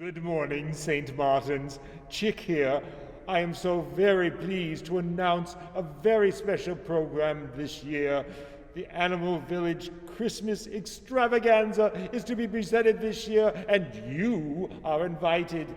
Good morning, St. Martin's. Chick here. I am so very pleased to announce a very special program this year. The Animal Village Christmas Extravaganza is to be presented this year, and you are invited.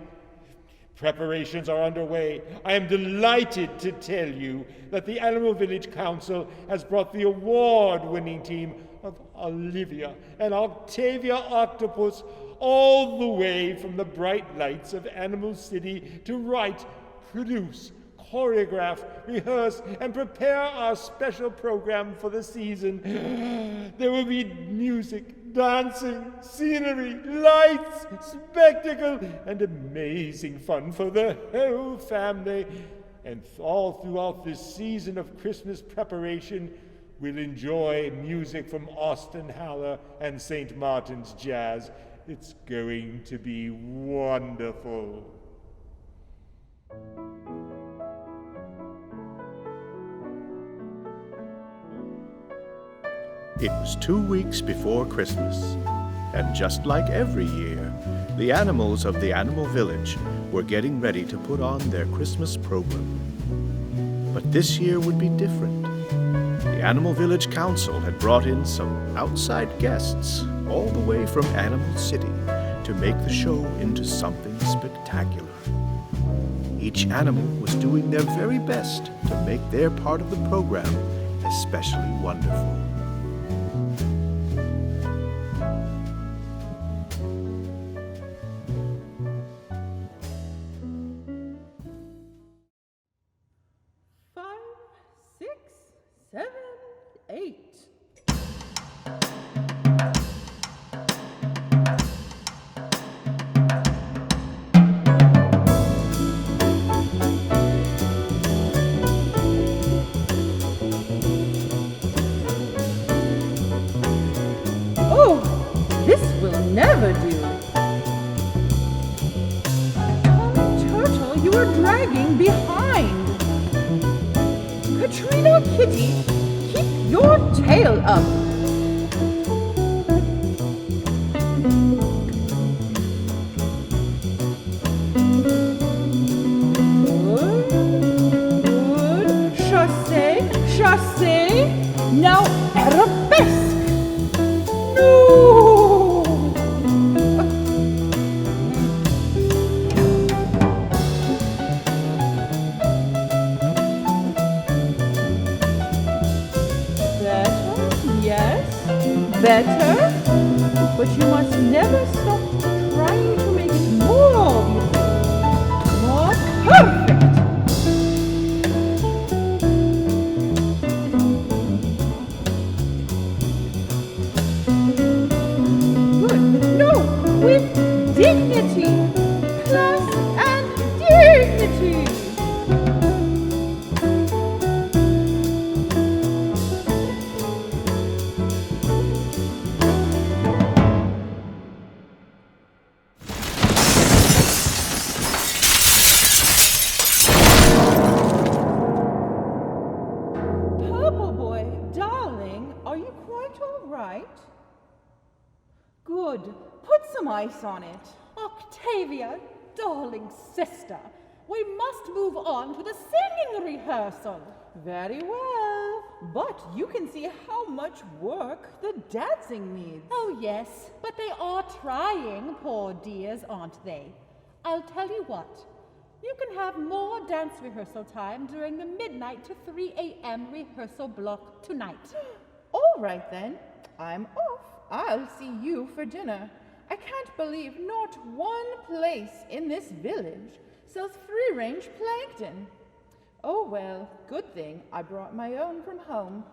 Preparations are underway. I am delighted to tell you that the Animal Village Council has brought the award-winning team of Olivia and Octavia Octopus all the way from the bright lights of Animal City to write, produce, choreograph, rehearse, and prepare our special program for the season. There will be music, dancing, scenery, lights, spectacle, and amazing fun for the whole family. And all throughout this season of Christmas preparation, we'll enjoy music from Austin Haller and St. Martin's Jazz. It's going to be wonderful. It was 2 weeks before Christmas, and just like every year, the animals of the Animal Village were getting ready to put on their Christmas program. But this year would be different. The Animal Village Council had brought in some outside guests all the way from Animal City to make the show into something spectacular. Each animal was doing their very best to make their part of the program especially wonderful. Never do. Tommy Turtle, you are dragging behind. Katrina Kitty, keep your tail up. Good. Chassé, chassé. Now arabesque. No. Better, but you must never stop trying to make it more beautiful, more perfect. Good. No, with dignity, class and dignity. Good. Put some ice on it. Octavia, darling sister, we must move on to the singing rehearsal. Very well. But you can see how much work the dancing needs. Oh, yes, but they are trying, poor dears, aren't they? I'll tell you what. You can have more dance rehearsal time during the midnight to 3 a.m. rehearsal block tonight. All right, then. I'm off. I'll see you for dinner. I can't believe not one place in this village sells free-range plankton. Oh well, good thing I brought my own from home.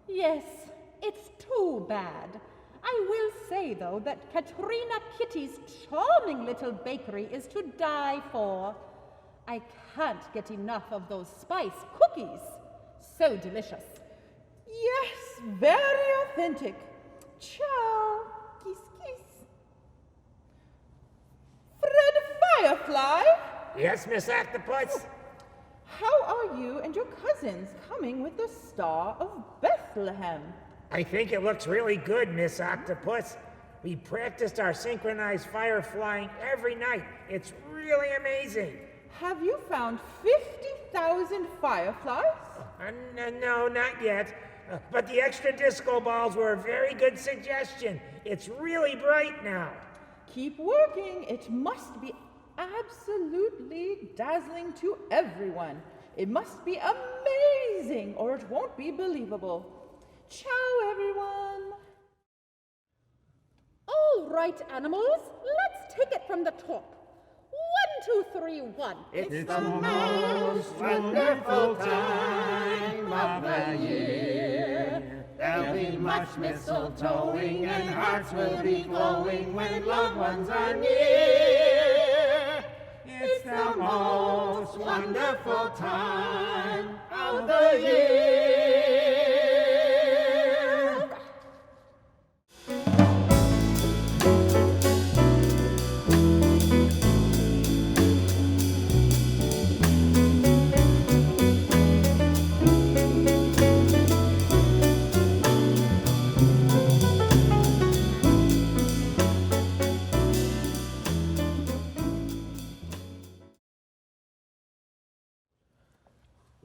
Yes, it's too bad. I will say, though, that Katrina Kitty's charming little bakery is to die for. I can't get enough of those spice cookies. So delicious. Yes, very authentic. Ciao, kiss kiss. Fred Firefly? Yes, Miss Octopus? How are you and your cousins coming with the Star of Bethlehem? I think it looks really good, Miss Octopus. We practiced our synchronized fire flying every night. It's really amazing. Have you found 50,000 fireflies? No, not yet. But the extra disco balls were a very good suggestion. It's really bright now. Keep working. It must be absolutely dazzling to everyone. It must be amazing, or it won't be believable. Ciao, everyone. All right, animals, let's take it from the top. 1, 2, 3, 1. It's the most wonderful time of the year. There'll be much mistletoeing and hearts will be glowing when loved ones are near. It's the most wonderful time of the year.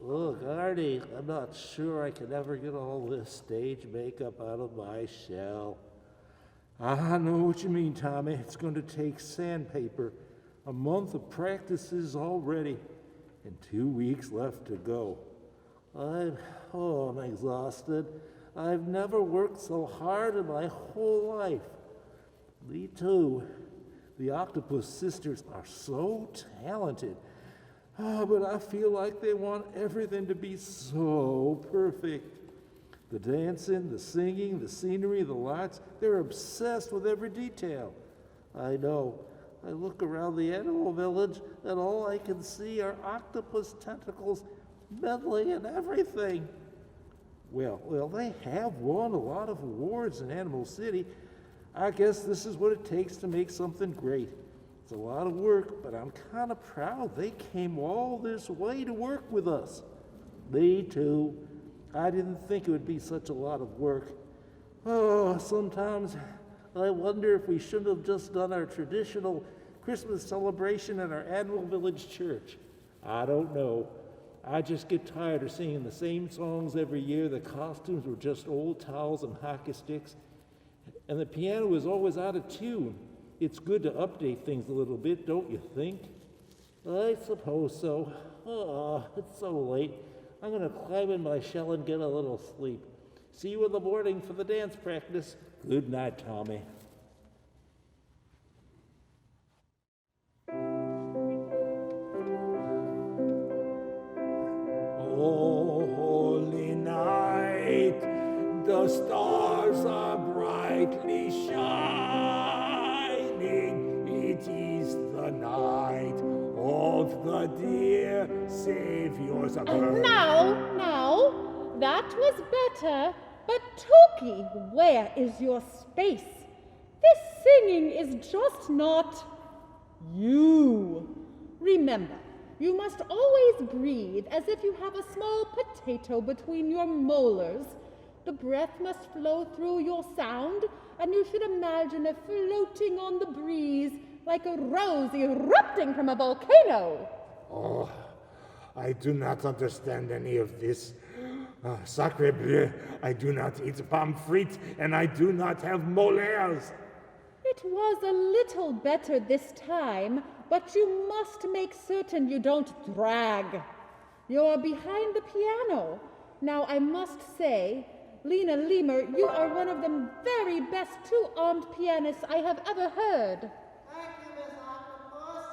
Look, Artie, I'm not sure I can ever get all this stage makeup out of my shell. I know what you mean, Tommy. It's going to take sandpaper, a month of practices already, and 2 weeks left to go. I'm exhausted. I've never worked so hard in my whole life. Me too. The Octopus Sisters are so talented. But I feel like they want everything to be so perfect. The dancing, the singing, the scenery, the lights, they're obsessed with every detail. I know. I look around the animal village and all I can see are octopus tentacles meddling in everything. Well, they have won a lot of awards in Animal City. I guess this is what it takes to make something great. It's a lot of work, but I'm kind of proud they came all this way to work with us. Me too. I didn't think it would be such a lot of work. Oh, sometimes I wonder if we shouldn't have just done our traditional Christmas celebration at our Animal Village church. I don't know. I just get tired of singing the same songs every year. The costumes were just old towels and hockey sticks, and the piano was always out of tune. It's good to update things a little bit, don't you think? I suppose so. Oh, it's so late. I'm going to climb in my shell and get a little sleep. See you in the morning for the dance practice. Good night, Tommy. Oh, holy night, the stars are brightly shining. It is the night of the dear Savior's birth. Now, that was better. But Toki, where is your space? This singing is just not you. Remember, you must always breathe as if you have a small potato between your molars. The breath must flow through your sound, and you should imagine it floating on the breeze like a rose erupting from a volcano. Oh, I do not understand any of this. Sacre bleu, I do not eat pommes frites, and I do not have molaires. It was a little better this time, but you must make certain you don't drag. You're behind the piano. Now, I must say, Lena Lemur, you are one of the very best two-armed pianists I have ever heard. Thank you, Miss Octopus.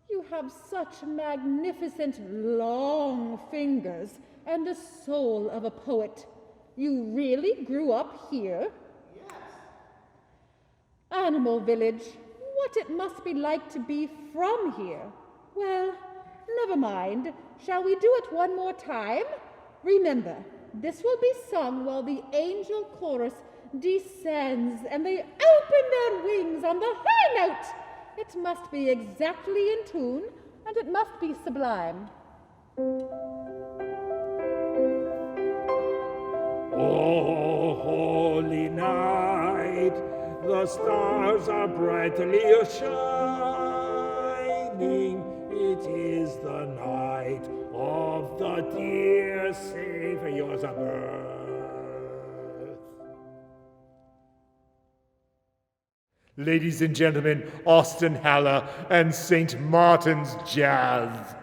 You have such magnificent long fingers and the soul of a poet. You really grew up here? Yes. Animal Village, what it must be like to be from here. Well, never mind. Shall we do it one more time? Remember, this will be sung while the angel chorus descends and they open their wings on the high note. It must be exactly in tune, and it must be sublime. Oh, holy night, The stars are brightly shining. It is the night of the dear Savior's birth. Ladies and gentlemen, Austin Haller and St. Martin's Jazz.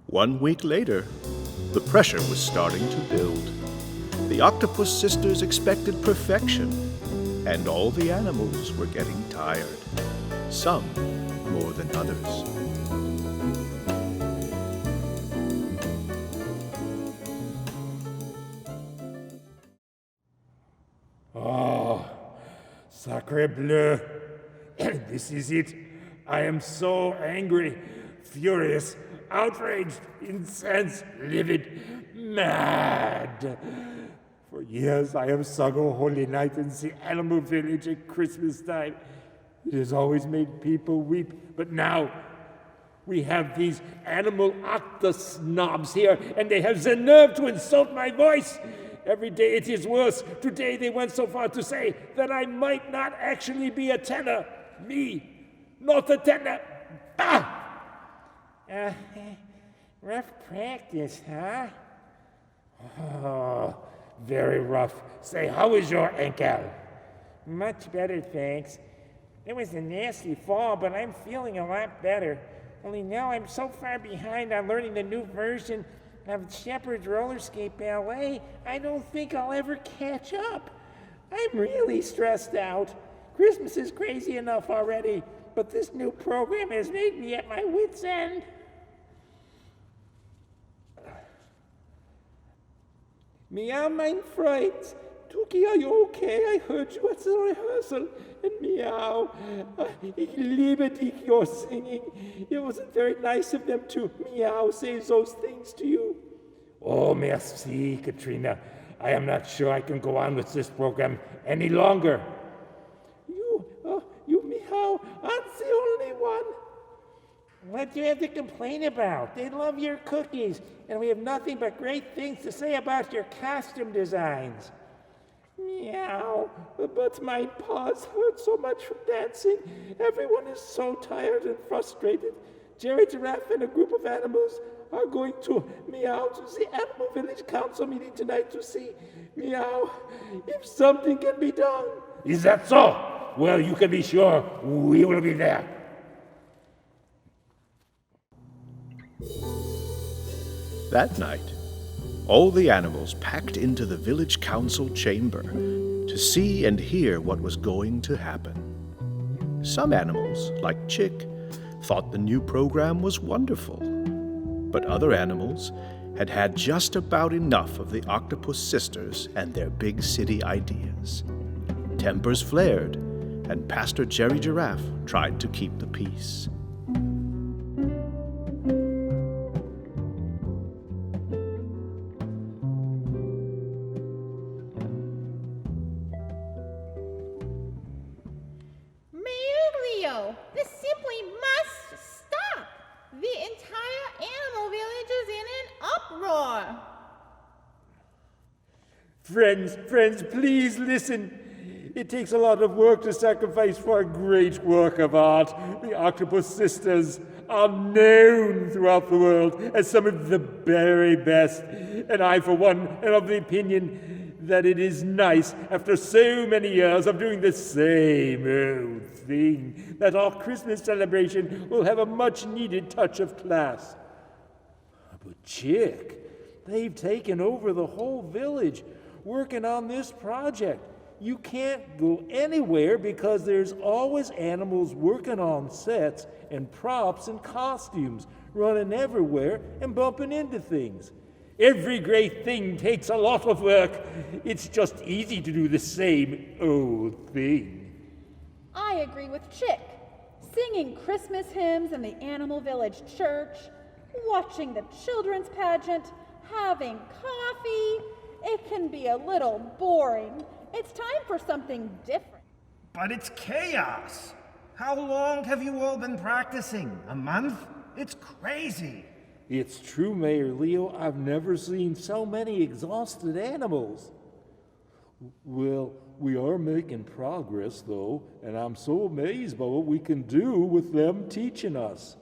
One week later, the pressure was starting to build. The octopus sisters expected perfection, and all the animals were getting tired, some more than others. Oh, sacre bleu. This is it. I am so angry, furious, outraged, incensed, livid, mad. For years I have sung O Holy Night in the animal village at Christmas time. It has always made people weep, but now we have these animal octopus snobs here, and they have the nerve to insult my voice. Every day it is worse. Today they went so far to say that I might not actually be a tenor. Me, not a tenor. Ah! Rough practice, huh? Oh, very rough. Say, how is your ankle? Much better, thanks. It was a nasty fall, but I'm feeling a lot better. Only now I'm so far behind on learning the new version of Shepherd's Roller Skate Ballet, I don't think I'll ever catch up. I'm really stressed out. Christmas is crazy enough already, but this new program has made me at my wit's end. Meow, mein Freund. Tuki, are you okay? I heard you at the rehearsal. And meow. Ich liebe dich, your singing. It wasn't very nice of them to meow, say those things to you. Oh, merci, Katrina. I am not sure I can go on with this program any longer. You meow, aren't the only one. What do you have to complain about? They love your cookies, and we have nothing but great things to say about your costume designs. Meow, but my paws hurt so much from dancing. Everyone is so tired and frustrated. Jerry Giraffe and a group of animals are going to Meow to the Animal Village Council meeting tonight to see Meow if something can be done. Is that so? Well, you can be sure we will be there. That night, all the animals packed into the village council chamber to see and hear what was going to happen. Some animals, like Chick, thought the new program was wonderful, but other animals had had just about enough of the Octopus Sisters and their big city ideas. Tempers flared, and Pastor Jerry Giraffe tried to keep the peace. Mayor Leo, this simply must stop. The entire animal village is in an uproar. Friends, please listen. It takes a lot of work to sacrifice for a great work of art. The Octopus Sisters are known throughout the world as some of the very best. And I, for one, am of the opinion that it is nice, after so many years of doing the same old thing, that our Christmas celebration will have a much-needed touch of class. But Chick, they've taken over the whole village working on this project. You can't go anywhere because there's always animals working on sets and props and costumes, running everywhere and bumping into things. Every great thing takes a lot of work. It's just easy to do the same old thing. I agree with Chick. Singing Christmas hymns in the Animal Village Church, watching the children's pageant, having coffee, it can be a little boring. It's time for something different. But it's chaos. How long have you all been practicing? A month? It's crazy. It's true, Mayor Leo. I've never seen so many exhausted animals. Well, we are making progress, though, and I'm so amazed by what we can do with them teaching us.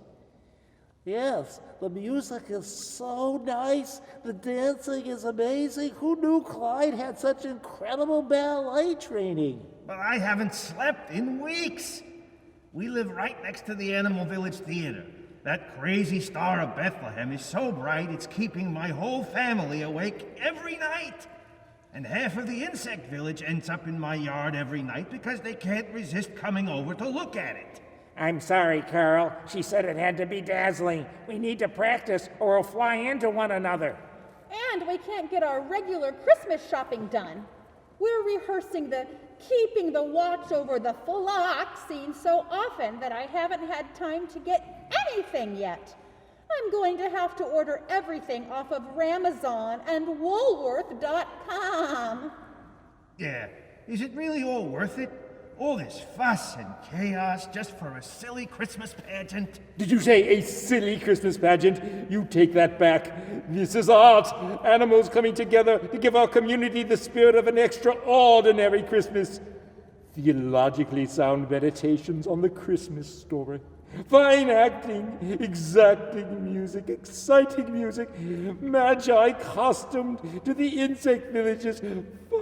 Yes, the music is so nice. The dancing is amazing. Who knew Clyde had such incredible ballet training? But I haven't slept in weeks. We live right next to the Animal Village Theater. That crazy star of Bethlehem is so bright it's keeping my whole family awake every night. And half of the insect village ends up in my yard every night because they can't resist coming over to look at it. I'm sorry, Carl. She said it had to be dazzling. We need to practice or we'll fly into one another. And we can't get our regular Christmas shopping done. We're rehearsing the keeping the watch over the flock scene so often that I haven't had time to get anything yet. I'm going to have to order everything off of Ramazon and Woolworth.com. Yeah, is it really all worth it? All this fuss and chaos just for a silly Christmas pageant? Did you say a silly Christmas pageant? You take that back. This is art. Animals coming together to give our community the spirit of an extraordinary Christmas. Theologically sound meditations on the Christmas story. Fine acting, exacting music, exciting music, magi costumed to the insect village's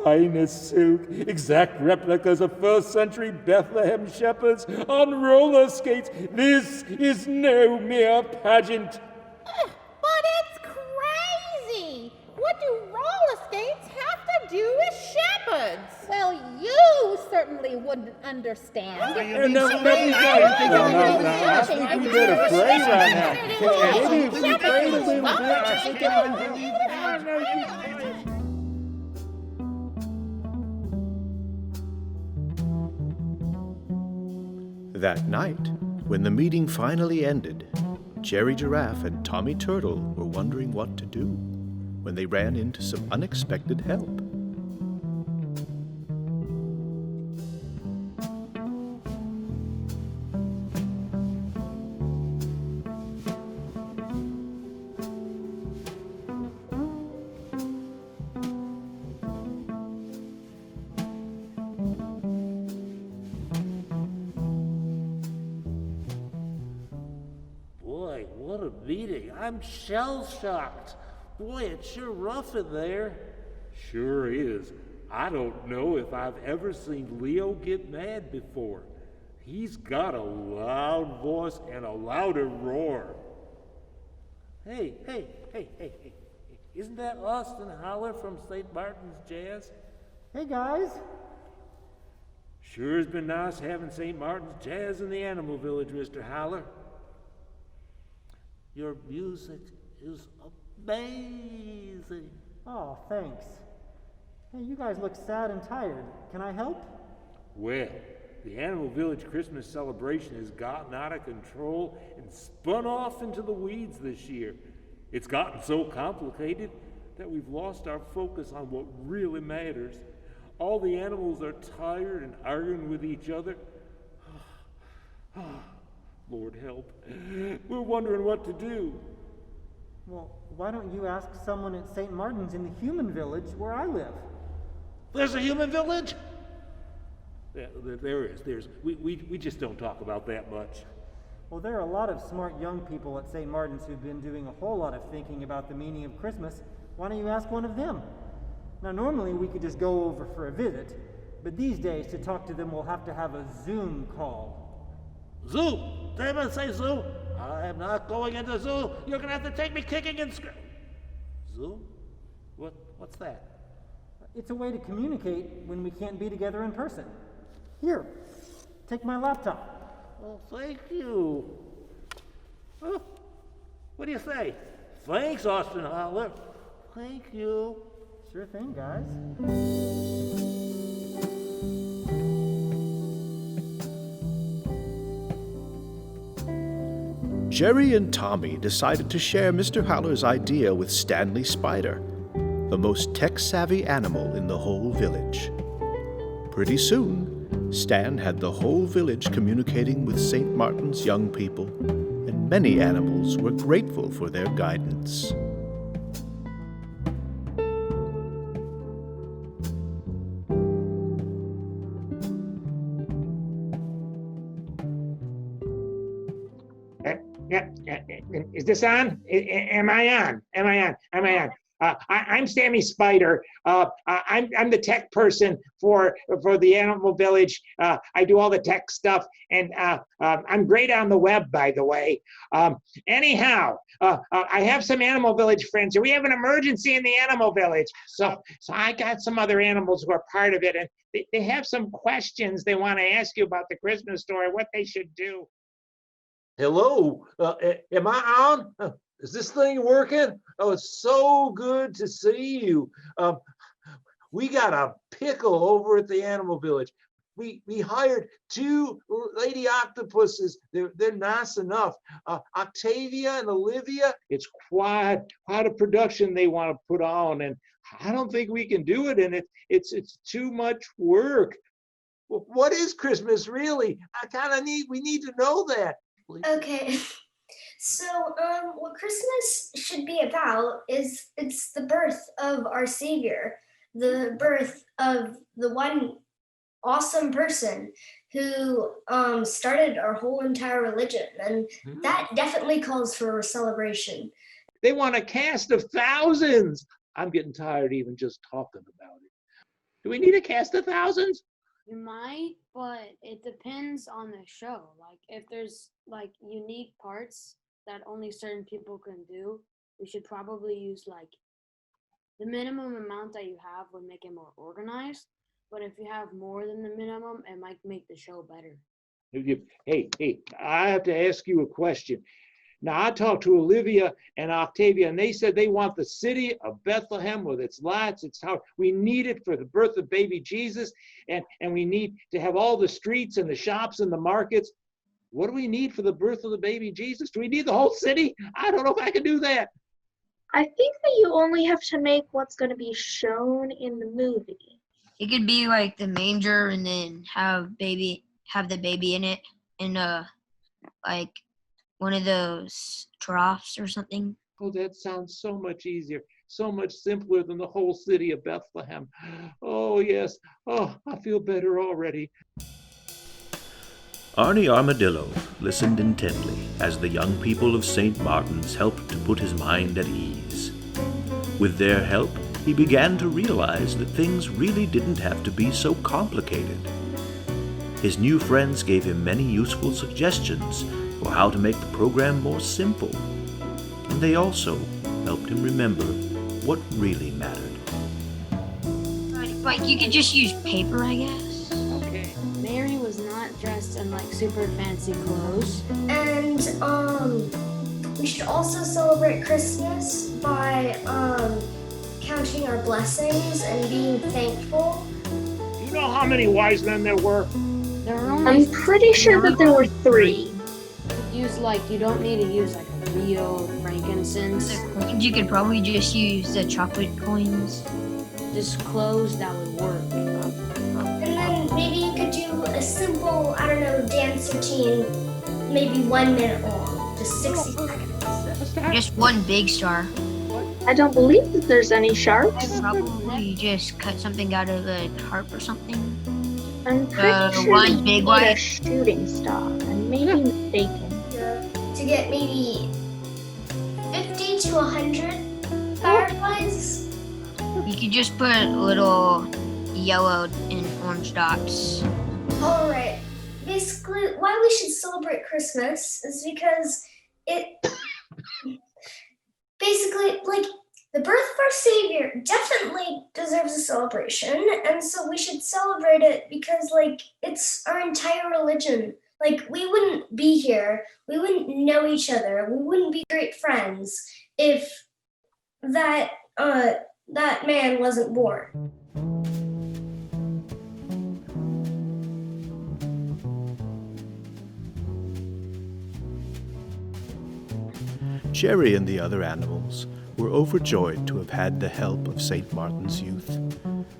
finest silk, exact replicas of first-century Bethlehem shepherds on roller skates. This is no mere pageant. But it's crazy! What do roller skates have to do with shepherds? Well, you certainly wouldn't understand. I think we better pray right now. Maybe if we pray a little bit. That night, when the meeting finally ended, Jerry Giraffe and Tommy Turtle were wondering what to do when they ran into some unexpected help. Boy, what a meeting. I I'm shell-shocked. Boy, it's sure rough in there. Sure is. I don't know if I've ever seen Leo get mad before. He's got a loud voice and a louder roar. Hey. Isn't that Austin Holler from St. Martin's Jazz? Hey, guys. Sure has been nice having St. Martin's Jazz in the Animal Village, Mr. Holler. Your music is amazing. Oh, thanks. Hey, you guys look sad and tired. Can I help? Well, the Animal Village Christmas celebration has gotten out of control and spun off into the weeds this year. It's gotten so complicated that we've lost our focus on what really matters. All the animals are tired and arguing with each other. Lord help. We're wondering what to do. Well, why don't you ask someone at St. Martin's in the human village where I live? There's a human village? Yeah, there is. We just don't talk about that much. Well, there are a lot of smart young people at St. Martin's who've been doing a whole lot of thinking about the meaning of Christmas. Why don't you ask one of them? Now, normally we could just go over for a visit, but these days to talk to them we'll have to have a Zoom call. Zoo! Did anyone say zoo? I am not going into zoo. You're gonna have to take me kicking and Zoo? What's that? It's a way to communicate when we can't be together in person. Here, take my laptop. Well, thank you. Oh, what do you say? Thanks, Austin Holler. Thank you. Sure thing, guys. Jerry and Tommy decided to share Mr. Howler's idea with Stanley Spider, the most tech-savvy animal in the whole village. Pretty soon, Stan had the whole village communicating with St. Martin's young people, and many animals were grateful for their guidance. Is this on? Am I on? I'm Sammy Spider. I'm the tech person for the Animal Village. I do all the tech stuff, and I'm great on the web, by the way. Anyhow, I have some Animal Village friends here. We have an emergency in the Animal Village, so I got some other animals who are part of it, and they have some questions they want to ask you about the Christmas story, what they should do. Hello, am I on? Is this thing working? Oh, it's so good to see you. We got a pickle over at the Animal Village. We hired 2 lady octopuses. They're nice enough. Octavia and Olivia. It's quite a production they want to put on, and I don't think we can do it, and it's too much work. Well, what is Christmas really? We need to know that. Okay, so what Christmas should be about is it's the birth of our Savior, the birth of the one awesome person who started our whole entire religion, and that definitely calls for a celebration. They want a cast of thousands. I'm getting tired even just talking about it. Do we need a cast of thousands? You might, but it depends on the show. Like if there's like unique parts that only certain people can do, we should probably use like the minimum amount that you have would make it more organized. But if you have more than the minimum, it might make the show better. Hey, I have to ask you a question. Now, I talked to Olivia and Octavia, and they said they want the city of Bethlehem with its lights, its tower. We need it for the birth of baby Jesus, and we need to have all the streets and the shops and the markets. What do we need for the birth of the baby Jesus? Do we need the whole city? I don't know if I can do that. I think that you only have to make what's going to be shown in the movie. It could be like the manger and then have the baby in it in like one of those troughs or something. Oh, that sounds so much easier, so much simpler than the whole city of Bethlehem. Oh, yes. Oh, I feel better already. Arnie Armadillo listened intently as the young people of St. Martin's helped to put his mind at ease. With their help, he began to realize that things really didn't have to be so complicated. His new friends gave him many useful suggestions for how to make the program more simple, and they also helped him remember what really mattered. Like, you could just use paper, I guess. Okay. Mary was not dressed in like super fancy clothes. And we should also celebrate Christmas by counting our blessings and being thankful. Do you know how many wise men there were? There were only I'm pretty sure that there were 3. you don't need to use like real frankincense. The coins, you could probably just use the chocolate coins. Just clothes that would work. And then maybe you could do a simple, I don't know, dance routine, maybe 1 minute long, just 60 seconds. Just one big star. I don't believe that there's any sharks. Probably just cut something out of a harp or something. I'm pretty sure one you big need one. a shooting star. I may be mistaken. To get maybe 50 to 100 fireflies. You could just put little yellow and orange dots. All right. Basically, why we should celebrate Christmas is because it basically, like, the birth of our Savior definitely deserves a celebration, and so we should celebrate it because, like, it's our entire religion. Like, we wouldn't be here, we wouldn't know each other, we wouldn't be great friends if that man wasn't born. Sherry and the other animals were overjoyed to have had the help of St. Martin's youth.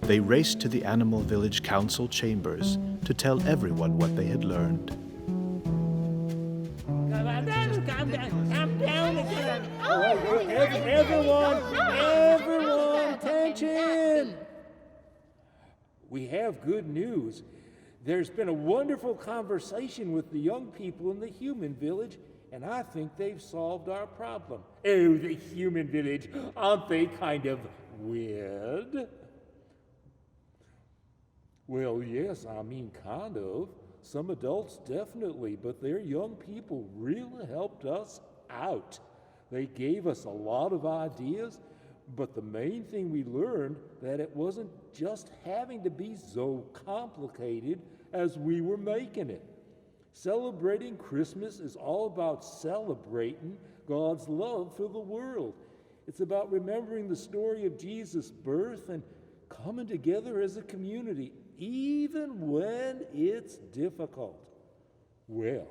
They raced to the Animal Village Council chambers to tell everyone what they had learned. Calm down again. Everyone, attention. We have good news. There's been a wonderful conversation with the young people in the human village, and I think they've solved our problem. Oh, the human village, aren't they kind of weird? Well, yes, I mean, kind of. Some adults definitely, but their young people really helped us out. They gave us a lot of ideas, but the main thing we learned that it wasn't just having to be so complicated as we were making it. Celebrating Christmas is all about celebrating God's love for the world. It's about remembering the story of Jesus' birth and coming together as a community, even when it's difficult. Well,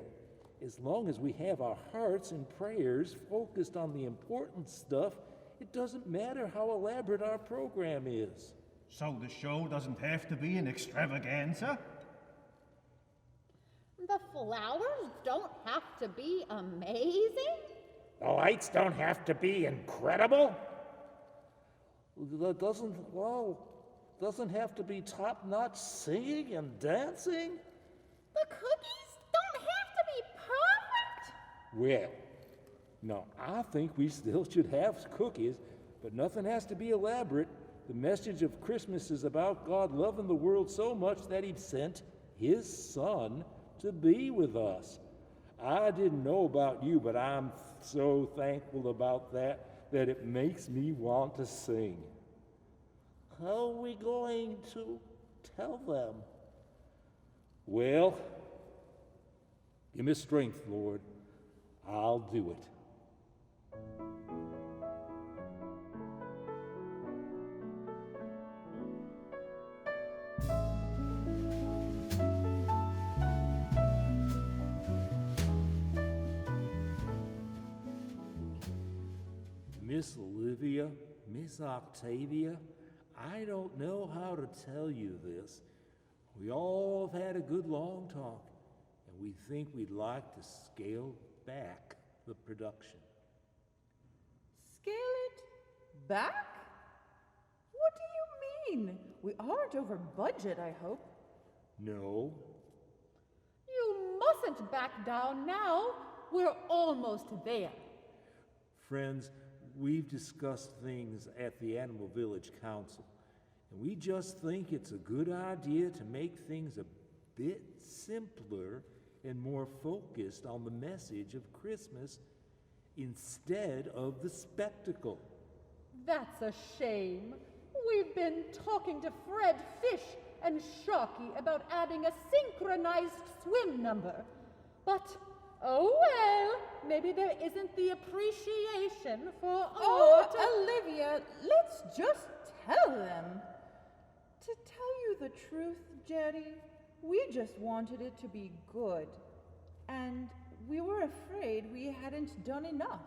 as long as we have our hearts and prayers focused on the important stuff, it doesn't matter how elaborate our program is. So the show doesn't have to be an extravaganza? The flowers don't have to be amazing? The lights don't have to be incredible. Doesn't have to be top-notch singing and dancing. The cookies don't have to be perfect? Well, no, I think we still should have cookies, but nothing has to be elaborate. The message of Christmas is about God loving the world so much that he sent his son to be with us. I didn't know about you, but I'm so thankful about that it makes me want to sing. How are we going to tell them? Well, give me strength, Lord. I'll do it. Miss Olivia, Miss Octavia, I don't know how to tell you this. We all have had a good long talk, and we think we'd like to scale back the production. Scale it back? What do you mean? We aren't over budget, I hope. No. You must mustn't back down now. We're almost there. Friends, we've discussed things at the Animal Village Council, and we just think it's a good idea to make things a bit simpler and more focused on the message of Christmas instead of the spectacle. That's a shame. We've been talking to Fred Fish and Sharky about adding a synchronized swim number. But, oh well, maybe there isn't the appreciation for art. Olivia, let's just tell them. To tell you the truth, Jetty, we just wanted it to be good. And we were afraid we hadn't done enough.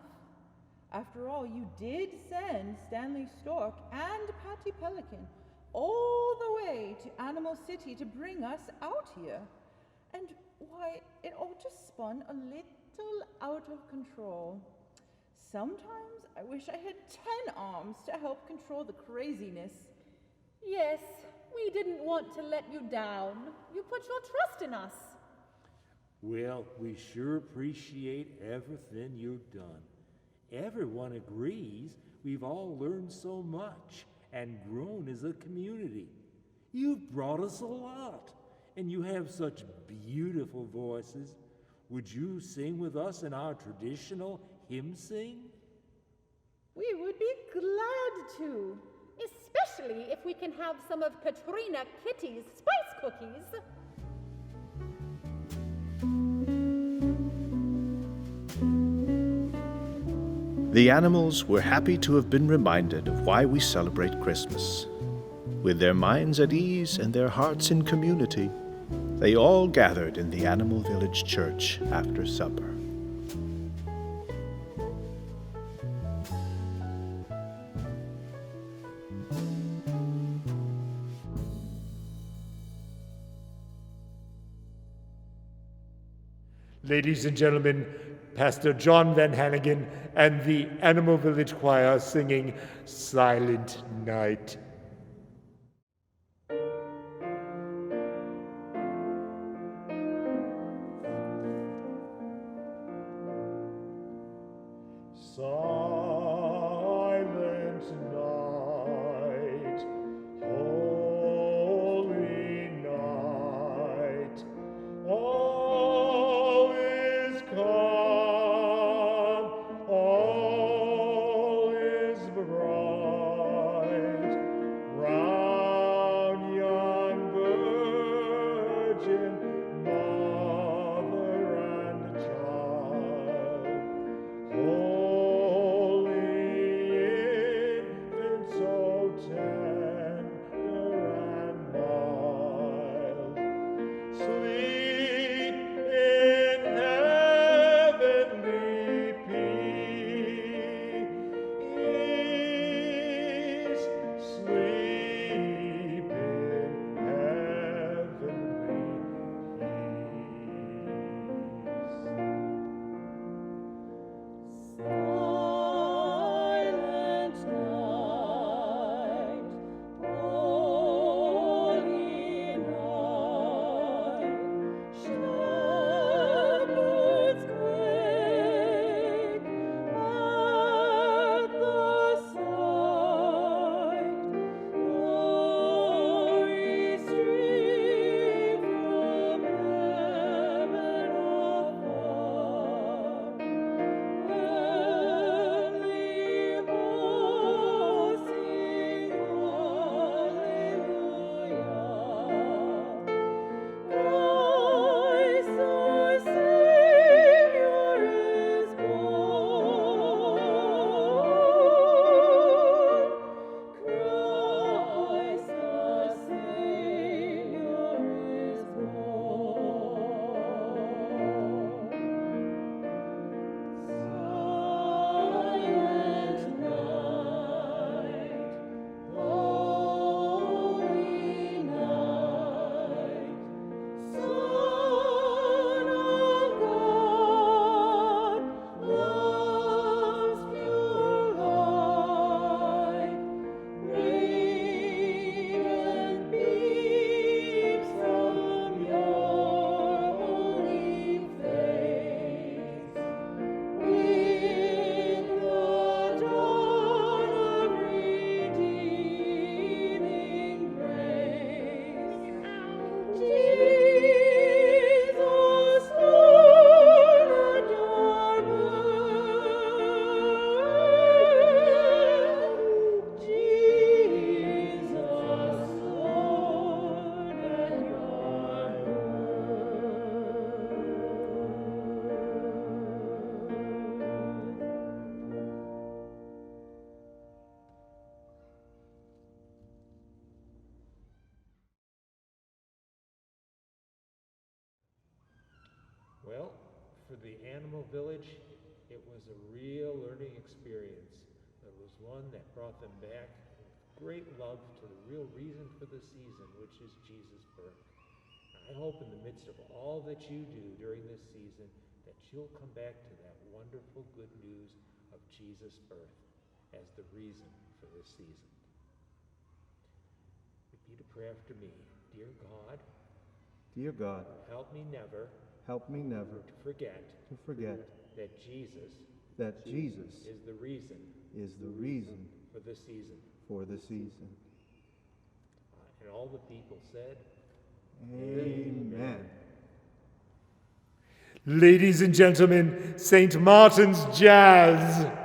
After all, you did send Stanley Stork and Patty Pelican all the way to Animal City to bring us out here. And why, it all just spun a little out of control. Sometimes I wish I had 10 arms to help control the craziness. Yes, we didn't want to let you down. You put your trust in us. Well, we sure appreciate everything you've done. Everyone agrees we've all learned so much and grown as a community. You've brought us a lot, and you have such beautiful voices. Would you sing with us in our traditional hymn sing? We would be glad to, especially if we can have some of Katrina Kitty's spice cookies. The animals were happy to have been reminded of why we celebrate Christmas. With their minds at ease and their hearts in community, they all gathered in the Animal Village Church after supper. Ladies and gentlemen, Pastor John Van Hannigan and the Animal Village Choir singing Silent Night. Silent night, holy night, all is calm, all is bright, for the Animal Village, it was a real learning experience. It was one that brought them back with great love to the real reason for the season, which is Jesus' birth. I hope in the midst of all that you do during this season that you'll come back to that wonderful good news of Jesus' birth as the reason for this season. Repeat a prayer after me. Dear God, dear God, help me never to forget that Jesus is the reason for the season. And all the people said, Amen. Ladies and gentlemen, St. Martin's Jazz.